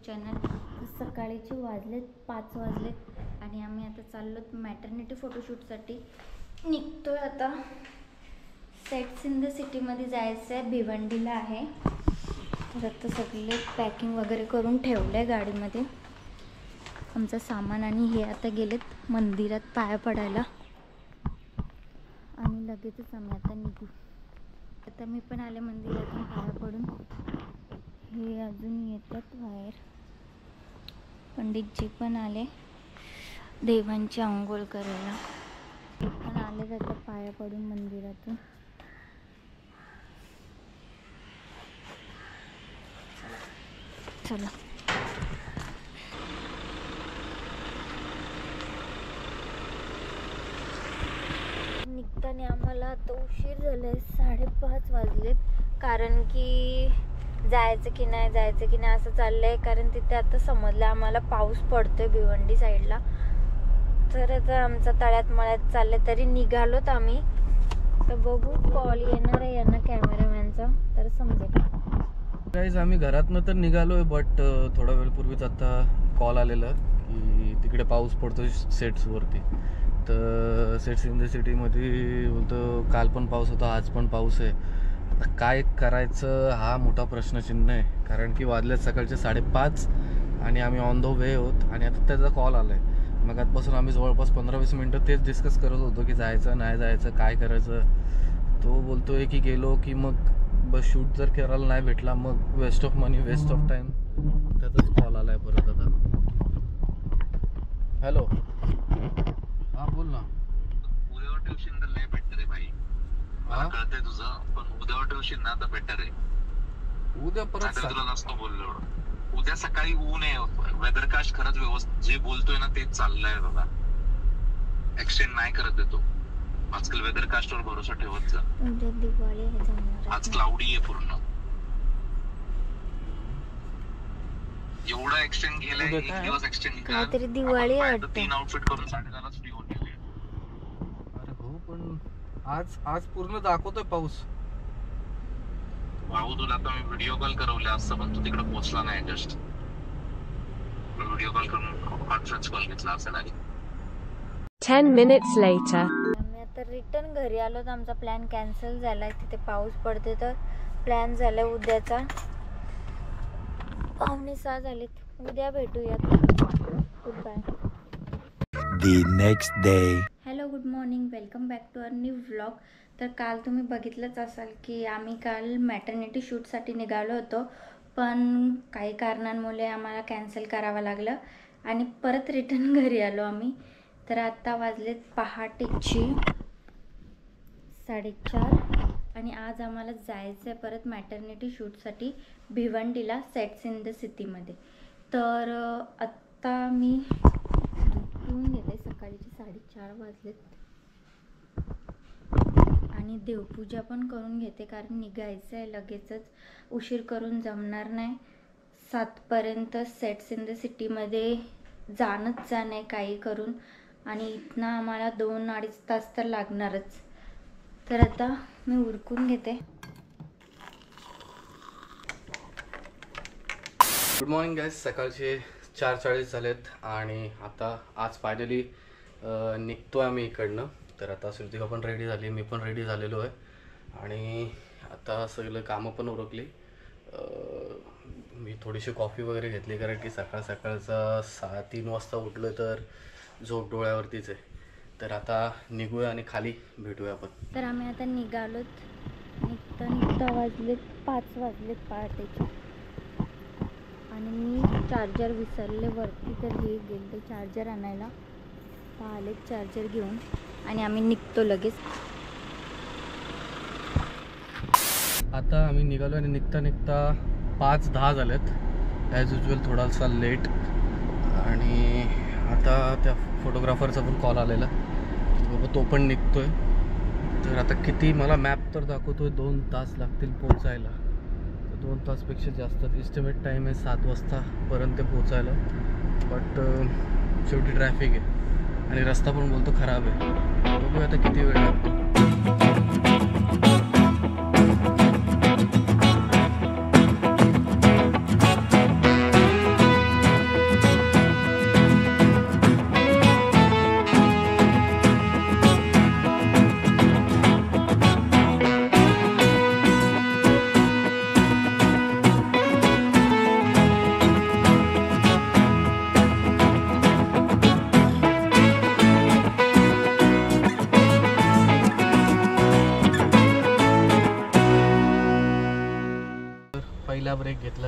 Channel. सकाळीचे वाजलेत 5 वाजलेत आणि आम्ही आता चाललो मॅटर्निटी फोटोशूटसाठी. निघतोय आता. सेट्स इन द सिटीमध्ये जायचं आहे, भिवंडीला आहे. तर आता सगळे पॅकिंग वगैरे करून ठेवलं आहे गाडीमध्ये आमचं सामान. आणि हे आता गेलेत मंदिरात पाया पडायला आणि लगेचच आम्ही आता निघू. आता मी पण आले मंदिरातून पाया पडून. हे अजून येतात बाहेर. पंडितजी पण आले देवांची आंघोळ करायला. ते पण आले जातात पाया पडून मंदिरातून. चला निघताना आम्हाला आता उशीर झालाय, 5:30 वाजलेत. कारण की जायचं की नाही असं चाललंय. कारण तिथे आता समजलं आम्हाला पाऊस पडतोय भिवंडी साईडला. तर आता आमचा तळ्यात मळ्यात चाललंय. तरी निघालोत आम्ही. तर बघू कॉल येणार आहे यांना कॅमेरामॅनचा तर समजेल. गाईज आम्ही घरातनं तर निघालोय बट थोडा वेळ पूर्वीच आता कॉल आलेला की तिकडे पाऊस पडतोय सेट्सवरती. तर सेट्स इन द सिटीमध्ये बोलतो काल पण पाऊस होता, आज पण पाऊस आहे. आता काय करायचं हा मोठा प्रश्नचिन्ह आहे. कारण की वाजल्यात सकाळचे 5:30 आणि आम्ही ऑन द वे आहोत. आणि आता त्याचा कॉल आला आहे. मग आजपासून आम्ही जवळपास 15-20 मिनटं तेच डिस्कस करत होतो की जायचं नाही जायचं काय करायचं. तो बोलतोय की गेलो की मग बस शूट जर करायला नाही भेटला मग waste of money waste of time. त्याचाच कॉल आलाय परत आता. हॅलो हा बोल ना. उद्यावर ठेवशील तर लय बेटर आहे भाई. मला कळतंय तुझं, पण उद्यावर ठेवशील ना तर बेटर आहे. उद्या परत तुला नसतो बोललो. उद्या सकाळी ऊन आहे, वेदरकास्ट खरंच व्यवस्थित जे बोलतोय ना तेच चाललंय दादा. एक्सटेंड नाही करत देतो आजकाल. वेदरकास्ट वर भरोसा ठेवत जा. उद्या दिवाळी आहे जमणार. आज क्लाउडी आहे पूर्ण. एवढा एक्सटेंड केलाय, एक दिवस एक्सटेंड काहीतरी दिवाळी वाटतं. 3 आउटफिट करून 10:30 फ्री होऊन गेले. अरे हो पण आज पूर्ण दाखवतोय पाऊस. भाऊ तुला आता मी व्हिडिओ कॉल करवले असतं पण तू तिकडे पोहोचला नाही. जस्ट व्हिडिओ कॉल करून कॉन्फरन्स कॉल घेतला असेल. आणि 10 minutes later. आम्ही आता रिटर्न घरी आलो. तर आमचा प्लॅन कॅन्सल झालाय. तिथे पाऊस पडते तर प्लॅन झालाय उद्याचा. 5:45 झालेत. उद्या भेटूयात. Good bye. The next day. Hello good morning. Welcome back to our new vlog. तर काल तुम्ही बघितलंच असाल की आम्ही काल मॅटर्निटी शूटसाठी निघालो होतो. पण काही कारणांमुळे आम्हाला कॅन्सल करावं लागलं आणि परत रिटर्न घरी आलो आम्ही. तर आत्ता वाजलेत पहाटेची 4:30 आणि आज आम्हाला जायचं आहे परत मॅटर्निटी शूटसाठी भिवंडीला सेट्स इन द सिटीमध्ये. तर आत्ता मी धुवून घेते. सकाळीचे 4:30 वाजलेत आणि देवपूजा पण करून घेते कारण निघायचं आहे लगेचच. उशीर करून जमणार नाही. 7पर्यंत सेट्स इन द सिटीमध्ये जाणंच आहे काही करून. आणि इथनं आम्हाला 2-2.5 तास तर लागणारच. तर आता मी उरकून घेते. Good morning guys. सकाळचे 4:40 झालेत आणि आता आज फायनली निघतो आम्ही इकडनं. तर आता श्रुतिका पण रेडी झाली, मी पण रेडी झालेलो आहे आणि आता सगळं कामं पण उरकली. मी थोडीशी कॉफी वगैरे घेतली कारण की सकाळचा 3 वाजता उठलो तर झोप डोळ्यावरतीच आहे. तर आता निघूया आणि खाली भेटूया आपण. तर आम्ही आता निघालोत. निघता वाजलेत 5 वाजलेत पहाटेचे. आणि मी चार्जर विसरले वरती. तर हे गेले चार्जर आणायला. आलेत चार्जर घेऊन आणि आम्ही निघतो लगेच. आता आम्ही निघालो आणि निघता 5:10 झालेत. ॲज युजल थोडासा लेट. आणि आता त्या फोटोग्राफरचा पण कॉल आलेला की बाबा तो पण निघतोय. तर आता किती मला मॅप तर दाखवतोय 2 तास लागतील पोचायला. 2 तासपेक्षा जास्त. इस्टिमेट टाईम आहे 7 वाजतापर्यंत पोचायला. बट शेवटी ट्रॅफिक आहे आणि रस्ता पण बोलतो खराब आहे. बघूया आता किती वेळ लागतो.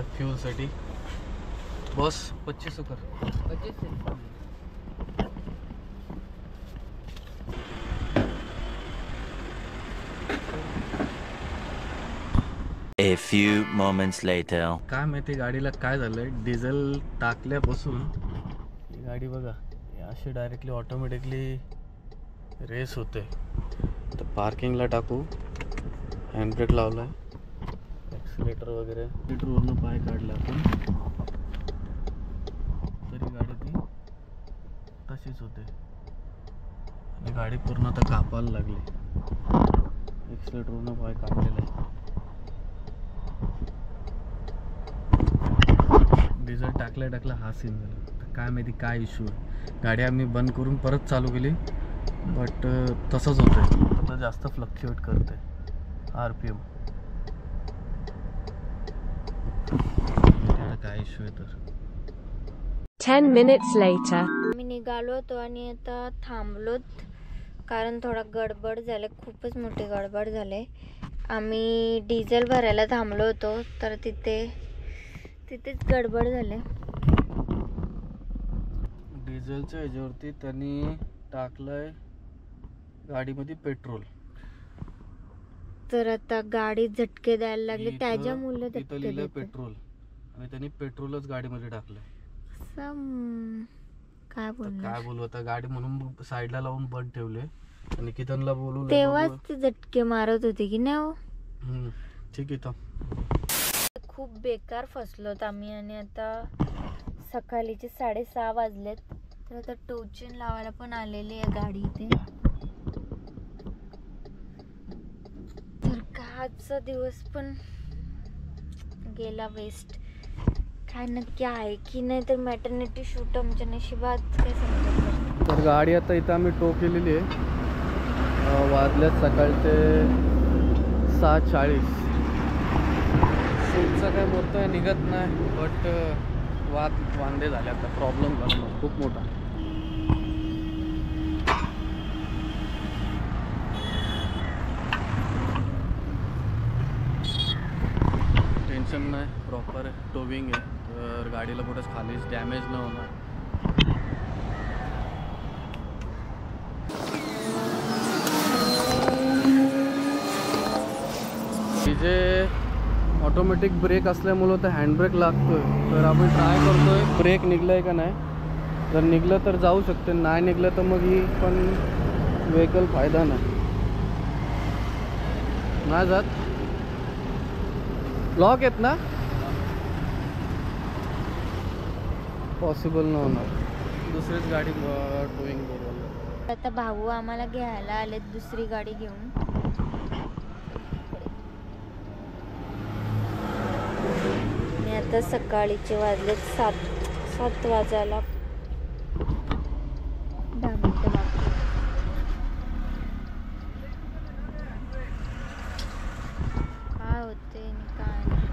घेतला फ्यूलसाठी. बॉस 25 कर. A few moments later. काय माहिती गाडीला काय झालंय, डिझेल टाकल्यापासून ही गाडी बघा अशी डायरेक्टली ऑटोमॅटिकली रेस होते. तर पार्किंगला टाकू, हँडब्रेक लावला, ॲक्सिलेटर वगैरे सीटवरनं पाय काढला आपण तरी गाडी ती तशीच होते. आणि गाडी पूर्ण आता कापायला लागली. ॲक्सिलेटरवरनं पाय काढलेला आहे. डिझेल टाकल्या हा सीन झाला. काय माहिती काय इश्यू आहे. गाडी आम्ही बंद करून परत चालू केली बट तसंच होतं. आता जास्त फ्लक्च्युएट करते RPM. काय इश्यू आहे तर. 10 minutes later. आम्ही निघालो होतो आणि आता थांबलोत कारण थोडा गडबड झाले, खूपच मोठी गडबड झाले. आम्ही डिझेल भरायला थांबलो होतो तर तिथेच गडबड झाले. डिझेलच्या ह्याच्यावरती त्यांनी टाकलंय गाडीमध्ये पेट्रोल. तर आता गाडी झटके द्यायला लागली, त्याच्यामुळे तिथं लिहिलंय पेट्रोल आणि त्यांनी पेट्रोलच गाडीमध्ये टाकलंय. काय बोलू आता. गाडी म्हणून साईडला लावून बंद ठेवले आणि कितनला बोलू तेव्हाच ते झटके मारत होते की नाही हो. ठीक आहे. खूप बेकार फसलोत आम्ही आणि आता सकाळीचे 6:30 वाजलेत. तर आता टोचन लावायला पण आलेली आहे गाडी इथे. तर का आजचा दिवस पण गेला वेस्ट. काय नक्की आहे की नाही तर मॅटर्निटी शूट आमच्या नशिबात काय समजत नाही. तर गाडी आता इथं आम्ही टो केलेली आहे. वाजल्यात सकाळचे 7:40. शूटचा काय मोठं निघत नाही बट वांदे झाले. आता प्रॉब्लेम झाला खूप मोठा. टेन्शन नाही, प्रॉपर टोविंग आहे तर गाडीला कुठेच खालीच डॅमेज न होणार. जे ऑटोमॅटिक ब्रेक असल्यामुळं तर हँडब्रेक लागतोय. तर आपण ट्राय करतोय ब्रेक निघलाय का नाही. जर निघलं तर जाऊ शकते, नाही निघलं तर मग ही पण व्हेकल फायदा नाही जात. लॉक आहेत ना, पॉसिबल न होणार. दुसरीच गाडी टोईंग बोलवलं. आता भाऊ आम्हाला घ्यायला आलेत दुसरी गाडी घेऊन. आणि आता सकाळीचे वाजलेत 7 वाजायला 10 मिनिटं बाकी. काय होते आणि काय नाही.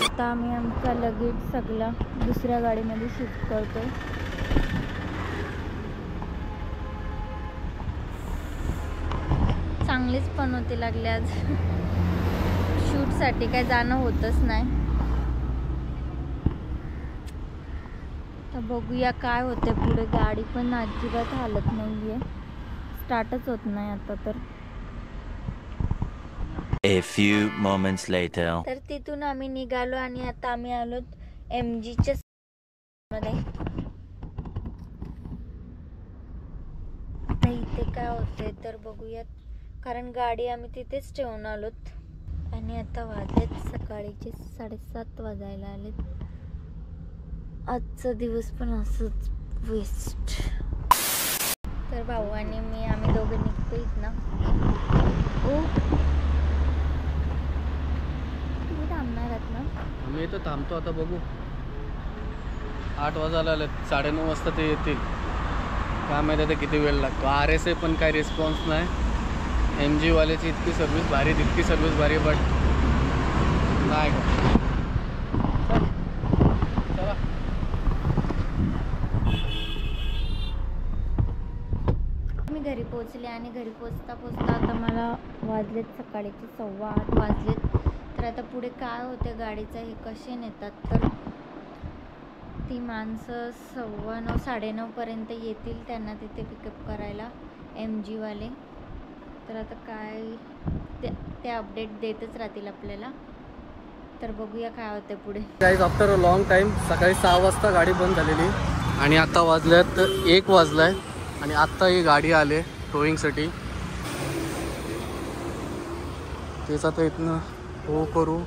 आता आम्ही आमचा लगेज सगळा दुसऱ्या गाडीमध्ये शिफ्ट करतोय. चांगलीच पण होती लागली आज. शूटसाठी काय जाणं होतच नाही. तर बघूया काय होते पुढे. गाडी पण अजिबात हालत नाहीये, स्टार्टच होत नाही आता तर. A few moments later. तर तिथून आम्ही निघालो आणि आता आम्ही आलो MGच्या मध्ये. आता इथे काय होते तर बघूयात, कारण गाडी आम्ही तिथेच ठेवून आलोत. आणि आता वाजलेत सकाळीचे 7:30 वाजायला आलेत. आजचा दिवस पण असंच वेस्ट. तर भाऊ आणि मी आम्ही दोघे निघतो इथनं. तुम्ही थांबणार आहात ना? मी इथं थांबतो. आता बघू, 8 वाजायला आलेत, 9:30 वाजता ते येतील. काय माहिती आता किती वेळ लागतो. RSA पण काही रिस्पॉन्स नाही. MG वाल्याची इतकी सर्विस भारी, तितकी सर्विस भारी, बट नाही का. चला मी घरी पोहोचले आणि घरी पोचता आता मला वाजलेत सकाळीचे 8:15 वाजलेत. तर आता पुढे काय होते गाडीचं हे कसे नेतात, तर ती माणसं 9:15 9:30 पर्यंत येतील त्यांना तिथे पिकअप करायला MG वाले. तर आता काय ते अपडेट देतच राहतील आपल्याला. तर बघूया काय होतं पुढे. Guys after a long time सकाळी 6 वाजता गाडी बंद झालेली आणि आता वाजल्यात 1 वाजलाय आणि आत्ता ही गाडी आले टोईंगसाठी. तेच आता इथनं टो करू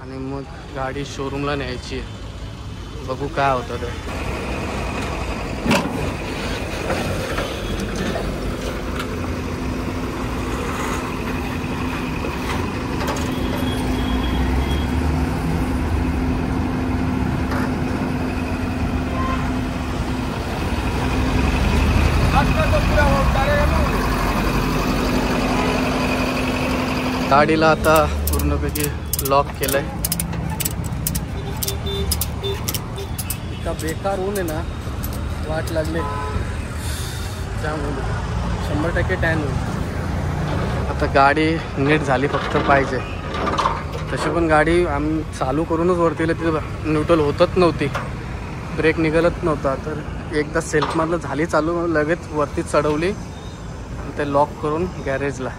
आणि मग गाडी शोरूमला न्यायची आहे. बघू काय होतं ते. गाडीला आता पूर्णपैकी लॉक केलंय. इतका बेकार ऊन आहे ना, वाट लागले त्यामुळे 100% टॅन होईल. आता गाडी नीट झाली फक्त पाहिजे. तशी पण गाडी आम्ही चालू करूनच वरती तिथं न्यूट्रल होतच नव्हती, ब्रेक निघालत नव्हता. तर एकदा सेल्फमधलं झाली चालू, लगेच वरती चढवली आणि ते लॉक करून गॅरेजला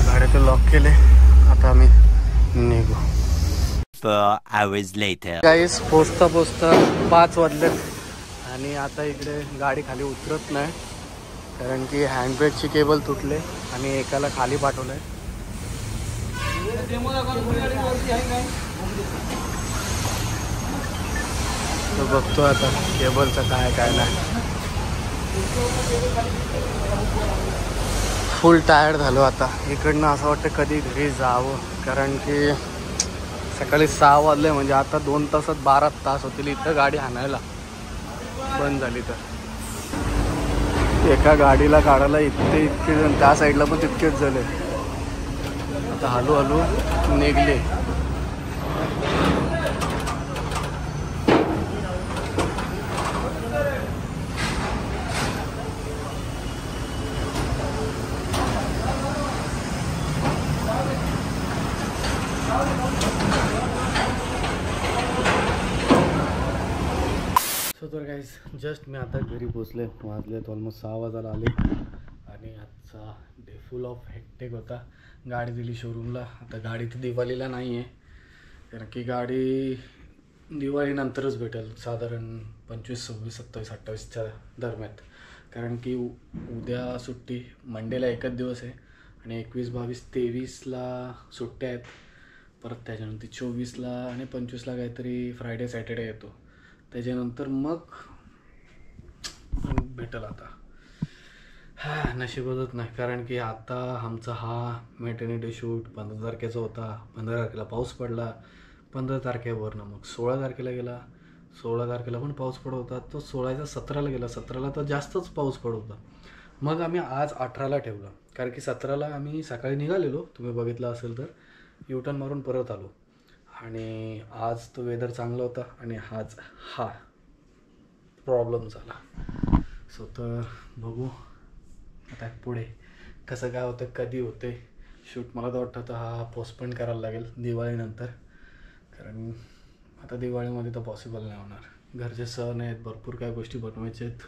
गाड्याचे लॉक केले. आता आम्ही निघू. 4 hours later. गाईस पोचता 5 वाजलेत आणि आता इकडे गाडी खाली उतरत नाही कारण की हँडब्रेकची केबल तुटले आणि एकाला खाली पाठवलंय. तो बघतो आता केबलचं काय नाही. फुल टायर्ड झालो आता. इकडनं असं वाटतं कधी घरी जावं कारण की सकाळी 6 वाजले म्हणजे आता 2 तासात 12 तास होतील इथं गाडी आणायला बंद झाली. तर एका गाडीला काढायला इतके जण, त्या साईडला पण तितकेच झाले. आता हळूहळू निघले. तर गाईज जस्ट मी आता घरी पोचले. वाजलेत ऑलमोस्ट 6 वाजायला आले आणि आजचा डे फुल ऑफ हेक्टिक होता. गाडी दिली शोरूमला. आता गाडी तर दिवाळीला नाही आहे कारण की गाडी दिवाळीनंतरच भेटेल, साधारण 25, 26, 27, 28च्या दरम्यान. कारण की उद्या सुट्टी, मंडेला एकच दिवस आहे आणि 21, 22, 23ला सुट्ट्या आहेत. परत त्याच्यानंतर 24ला आणि 25ला काहीतरी फ्रायडे सॅटर्डे येतो. त्याच्यानंतर मग भेटेल. आता नशीबच नाही कारण की आता आमचा हा मॅटर्निटी शूट 15 तारखेचा होता. 15 तारखेला पाऊस पडला. 15 तारखेवरनं मग 16 तारखेला गेला. 16 तारखेला पण पाऊस पडत होता. तो 16चा 17ला गेला. 17ला तर जास्तच पाऊस पडत होता. मग आम्ही आज 18ला ठेवला कारण की 17ला आम्ही सकाळी निघालेलो, तुम्ही बघितलं असेल तर. युटर्न मारून परत आलो आणि आज तो वेदर चांगला होता आणि आज हा प्रॉब्लेम झाला. सो तर बघू आता पुढे कसं काय होतं, कधी होते शूट. मला तर वाटतं तर हा पोस्टपोन करायला लागेल दिवाळीनंतर कारण आता दिवाळीमध्ये तर पॉसिबल नाही होणार. घरचे सण आहेत, भरपूर काय गोष्टी बनवायच्या आहेत.